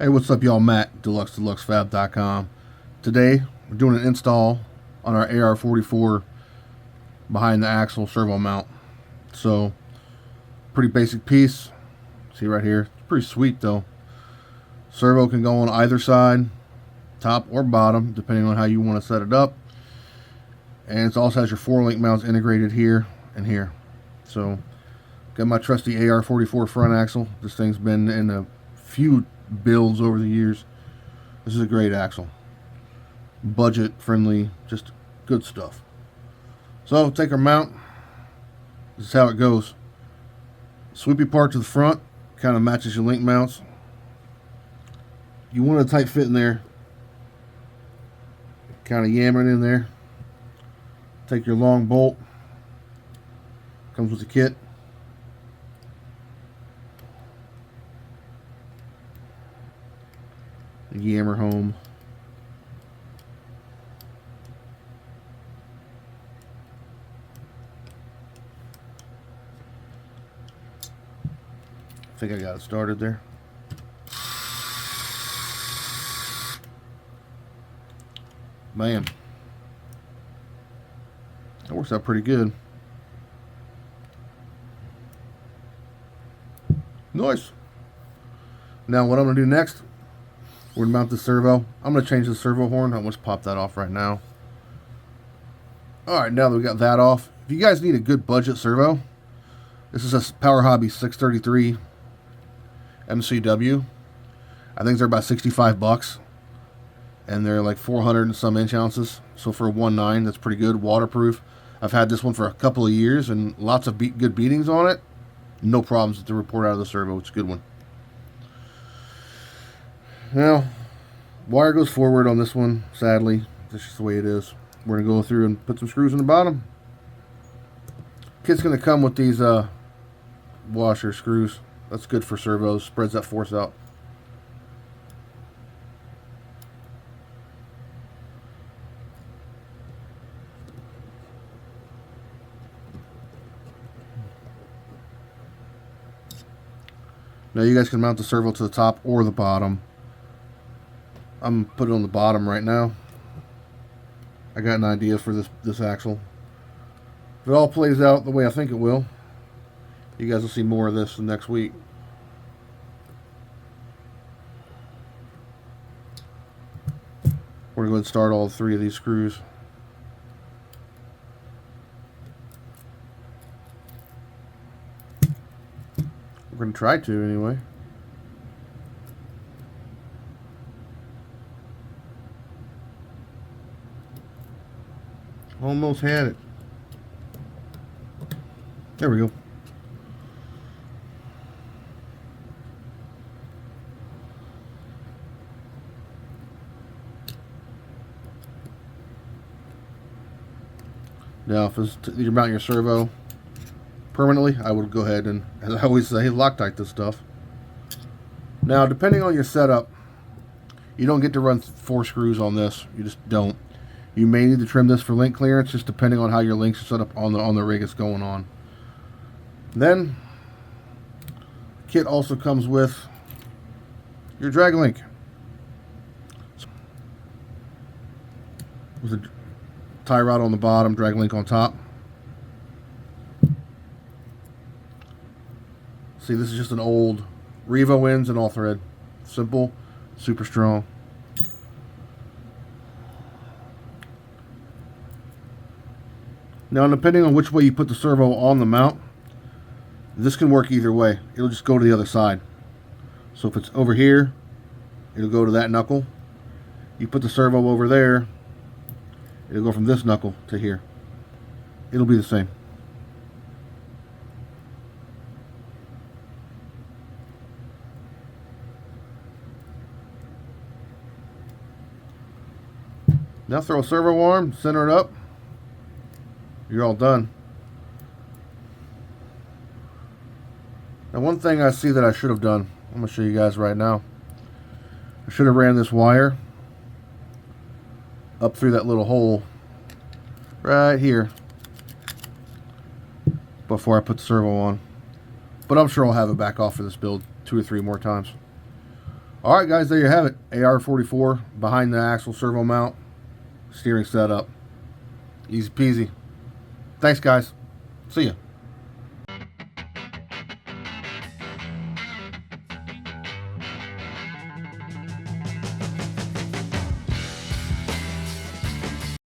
Hey, what's up, y'all? Matt, Dlux, DluxFab.com. Today, we're doing an install on our AR44 behind the axle servo mount. So, pretty basic piece. See right here. It's pretty sweet, though. Servo can go on either side, top or bottom, depending on how you want to set it up. And it also has your 4-link mounts integrated here and here. So, got my trusty AR44 front axle. This thing's been in a few builds over the years. This is a great axle. Budget friendly, just good stuff. So take our mount. This is how it goes. Sweepy part to the front kind of matches your link mounts. You want a tight fit in there. Kind of yam it in there. Take your long bolt. Comes with the kit. Yammer home. I think I got it started there. Man, that works out pretty good. Nice. Now what I'm going to do next, we're going to mount the servo. I'm going to change the servo horn. I'll just pop that off right now. Alright, now that we got that off, if you guys need a good budget servo, this is a Power Hobby 633 MCW. I think they're about 65 bucks. And they're like 400 and some inch ounces. So for a 1.9, that's pretty good. Waterproof. I've had this one for a couple of years and lots of good beatings on it. No problems to report out of the servo. It's a good one. Now, wire goes forward on this one, sadly. That's just the way it is. We're going to go through and put some screws in the bottom. Kit's going to come with these washer screws. That's good for servos. Spreads that force out. Now you guys can mount the servo to the top or the bottom. I'm putting it on the bottom right now. I got an idea for this axle. If it all plays out the way I think it will, you guys will see more of this next week. We're going to go ahead and start all 3 of these screws. We're going to try to anyway. Almost had it. There we go. Now, if you're mounting your servo permanently, I would go ahead and, as I always say, Loctite this stuff. Now, depending on your setup, you don't get to run 4 screws on this. You just don't. You may need to trim this for link clearance, just depending on how your links are set up on the rig it's going on. Then, the kit also comes with your drag link. With a tie rod on the bottom, drag link on top. See, this is just an old Revo ends and all thread. Simple, super strong. Now, depending on which way you put the servo on the mount, this can work either way. It'll just go to the other side. So if it's over here, it'll go to that knuckle. You put the servo over there, it'll go from this knuckle to here. It'll be the same. Now throw a servo arm, center it up. You're all done. Now, one thing I see that I should have done, I'm going to show you guys right now. I should have ran this wire up through that little hole right here before I put the servo on. But I'm sure I'll have it back off for this build 2 or 3 more times. All right, guys, there you have it. AR44 behind the axle servo mount steering setup. Easy peasy. Thanks, guys. See ya.